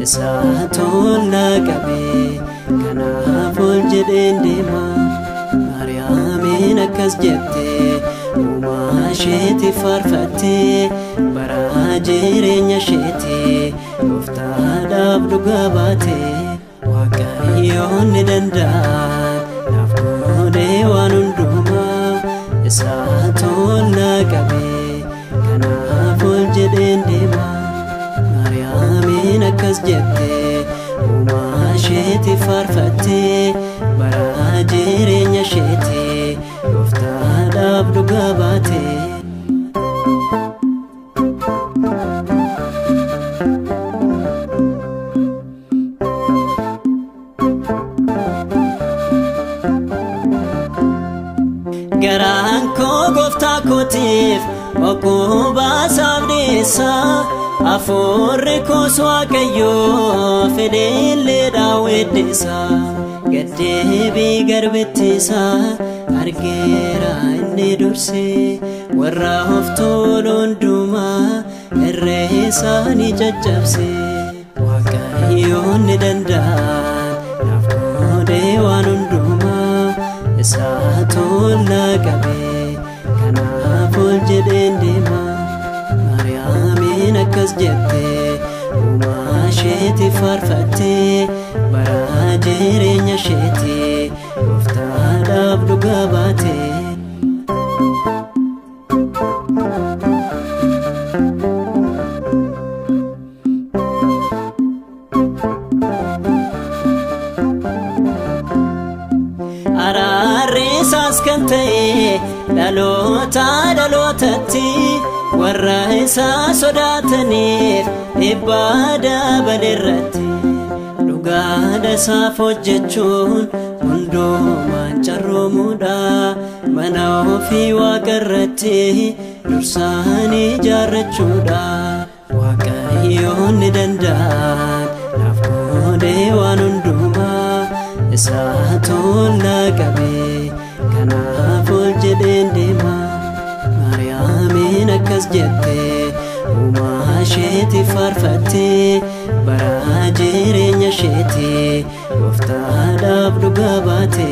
isaa tola qabe kanaaf ol jedheen deema Maariyaamiin akkas jette uumaa isheetti faarfatte bara jireenya isheetti Gooftaadhaaf dhugaa baate Waaqayyoon ni danda'a naaf godhee waan hundumaa isaa tola qabe kanaaf ol jedheen deema Maariyaamiin akkas jette uumaa isheetti faarfatte bara jireenya isheetti Gooftaadhaaf dhugaa baate garaan koo Gooftaa kootiif okkubaa saabdeessa Afuurri koos Waaqayyoo fedheellee daawweddeessa gaddeebii garbittiisa argeera inni durse warra of tolu hundumaa irree isaanii caccabse Waaqayyoon ni danda'a naaf godhee waan hundumaa isaa tola qabe kanaaf ol jedheen deema Maariyaamiin akkas jette uumaa isheetti faarfatte bara jireenya isheetti Gooftaadhaaf dhugaa baate araarri isaas kan ta'e dhaloota dhalootatti warra isaa sodaataniif dhibbaa dabaleerratti dhugaadha isaaf hojjechuun hundumaan carroomuudha mana ofii waaqarratti dursaanii ijaarrachuudha Waaqayyoon ni danda'a naaf godhee waan hundumaa isaa tola qabe kanaaf ol jedheen deema Maariyaamiin akkas jette uumaa isheetti faarfatte bara jireenya isheetti Gooftaadhaaf dhugaa baate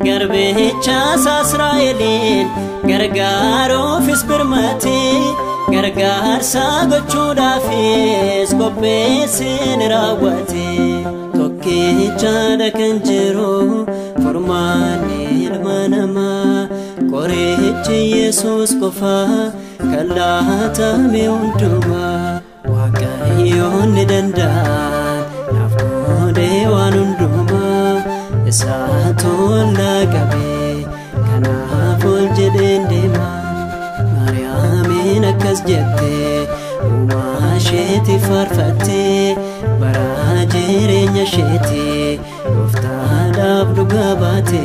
garbicha Israa'eliin gargaaruufis birmate gargaarsa gochuudhaafis qopheessee ni raawwate tokkichaadha kan jiru furmaanni ilma namaa qorichi Yesuus qofa kan laatame hundumaa Waaqayyoon ni danda'a naaf godhee waan hundumaa isaa tola qabe kanaaf ol jedheen deema Maariyaamiin akkas jette uumaa isheetti faarfatte bara jireenya isheetti Gooftaadhaaf dhugaa baate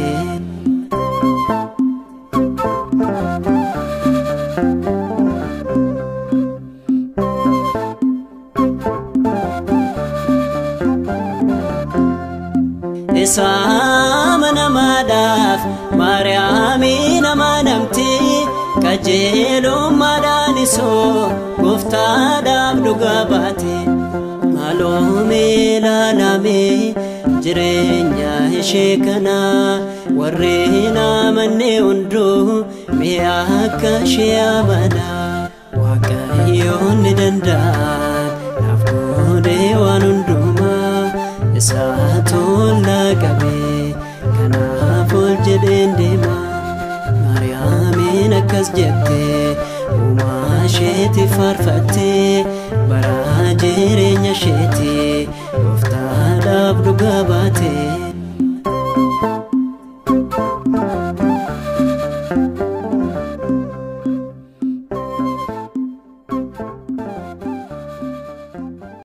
isaa manamaadhaaf Maariyaamiin amanamte qajeelummaadhaan isoo Gooftaadhaaf dhugaa baate maaloo ilaalamee jireenya ishee kana warreen amanne hunduu mi'a akka ishee amana Waaqayyoon ni danda'a naaf godhee waan hundumaa isaa tola qabe kanaaf ol jedheen deema Maariyaamiin akkas jette uumaa isheetti faarfatte bara jireenya isheetti Gooftaadhaaf dhugaa baate